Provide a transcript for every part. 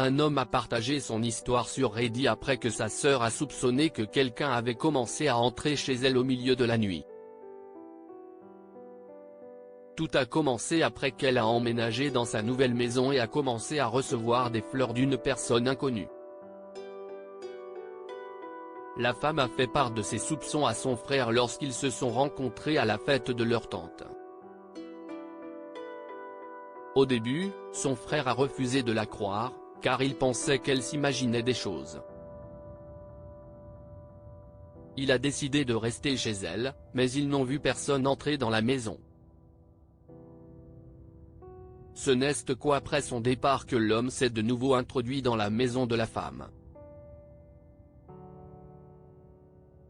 Un homme a partagé son histoire sur Reddit après que sa sœur a soupçonné que quelqu'un avait commencé à entrer chez elle au milieu de la nuit. Tout a commencé après qu'elle a emménagé dans sa nouvelle maison et a commencé à recevoir des fleurs d'une personne inconnue. La femme a fait part de ses soupçons à son frère lorsqu'ils se sont rencontrés à la fête de leur tante. Au début, son frère a refusé de la croire, car il pensait qu'elle s'imaginait des choses. Il a décidé de rester chez elle, mais ils n'ont vu personne entrer dans la maison. Ce n'est qu'après son départ que l'homme s'est de nouveau introduit dans la maison de la femme.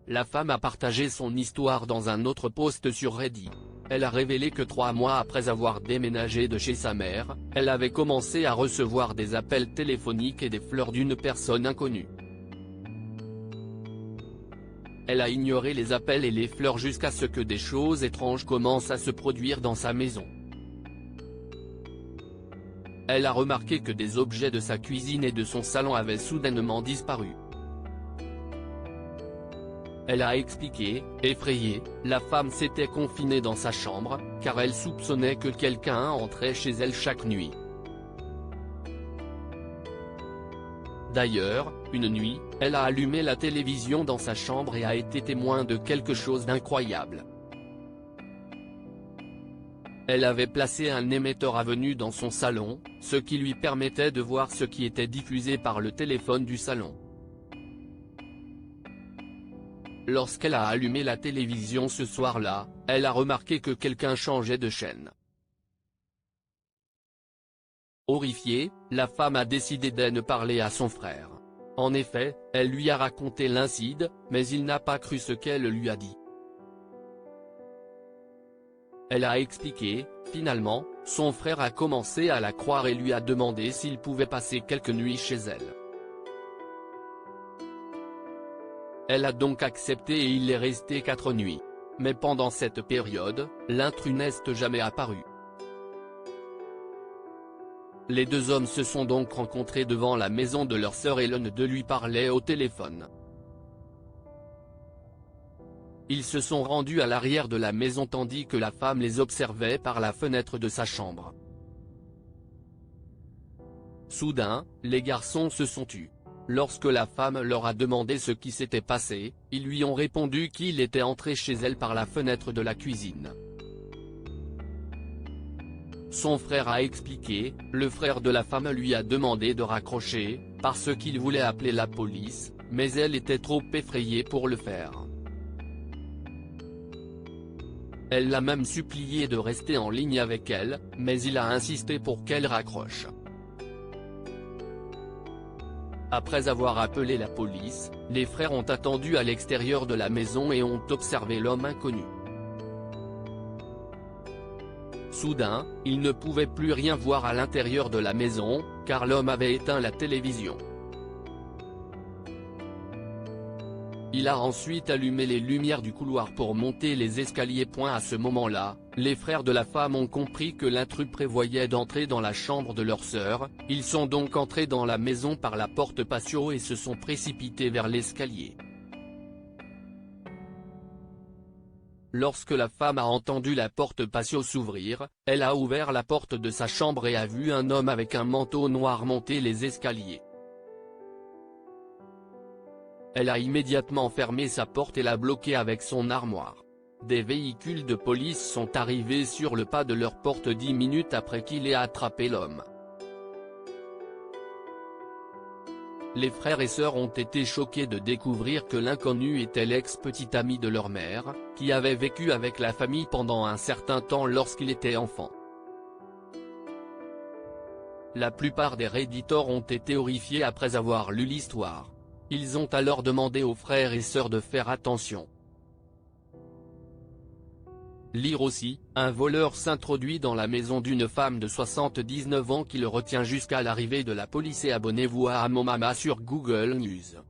La femme a partagé son histoire dans un autre post sur Reddit. Elle a révélé que 3 mois après avoir déménagé de chez sa mère, elle avait commencé à recevoir des appels téléphoniques et des fleurs d'une personne inconnue. Elle a ignoré les appels et les fleurs jusqu'à ce que des choses étranges commencent à se produire dans sa maison. Elle a remarqué que des objets de sa cuisine et de son salon avaient soudainement disparu. Elle a expliqué, effrayée, la femme s'était confinée dans sa chambre, car elle soupçonnait que quelqu'un entrait chez elle chaque nuit. D'ailleurs, une nuit, elle a allumé la télévision dans sa chambre et a été témoin de quelque chose d'incroyable. Elle avait placé un émetteur à venu dans son salon, ce qui lui permettait de voir ce qui était diffusé par le téléphone du salon. Lorsqu'elle a allumé la télévision ce soir-là, elle a remarqué que quelqu'un changeait de chaîne. Horrifiée, la femme a décidé d'en parler à son frère. En effet, elle lui a raconté l'incident, mais il n'a pas cru ce qu'elle lui a dit. Elle a expliqué, finalement, son frère a commencé à la croire et lui a demandé s'il pouvait passer quelques nuits chez elle. Elle a donc accepté et il est resté 4 nuits. Mais pendant cette période, l'intrus n'est jamais apparu. Les deux hommes se sont donc rencontrés devant la maison de leur sœur et l'un d'eux lui parlait au téléphone. Ils se sont rendus à l'arrière de la maison tandis que la femme les observait par la fenêtre de sa chambre. Soudain, les garçons se sont tus. Lorsque la femme leur a demandé ce qui s'était passé, ils lui ont répondu qu'il était entré chez elle par la fenêtre de la cuisine. Son frère a expliqué, le frère de la femme lui a demandé de raccrocher, parce qu'il voulait appeler la police, mais elle était trop effrayée pour le faire. Elle l'a même supplié de rester en ligne avec elle, mais il a insisté pour qu'elle raccroche. Après avoir appelé la police, les frères ont attendu à l'extérieur de la maison et ont observé l'homme inconnu. Soudain, ils ne pouvaient plus rien voir à l'intérieur de la maison, car l'homme avait éteint la télévision. Il a ensuite allumé les lumières du couloir pour monter les escaliers. À ce moment-là, les frères de la femme ont compris que l'intrus prévoyait d'entrer dans la chambre de leur sœur, ils sont donc entrés dans la maison par la porte patio et se sont précipités vers l'escalier. Lorsque la femme a entendu la porte patio s'ouvrir, elle a ouvert la porte de sa chambre et a vu un homme avec un manteau noir monter les escaliers. Elle a immédiatement fermé sa porte et l'a bloqué avec son armoire. Des véhicules de police sont arrivés sur le pas de leur porte 10 minutes après qu'il ait attrapé l'homme. Les frères et sœurs ont été choqués de découvrir que l'inconnu était l'ex-petit ami de leur mère, qui avait vécu avec la famille pendant un certain temps lorsqu'il était enfant. La plupart des redditors ont été horrifiés après avoir lu l'histoire. Ils ont alors demandé aux frères et sœurs de faire attention. Lire aussi, un voleur s'introduit dans la maison d'une femme de 79 ans qui le retient jusqu'à l'arrivée de la police et abonnez-vous à Amomama sur Google News.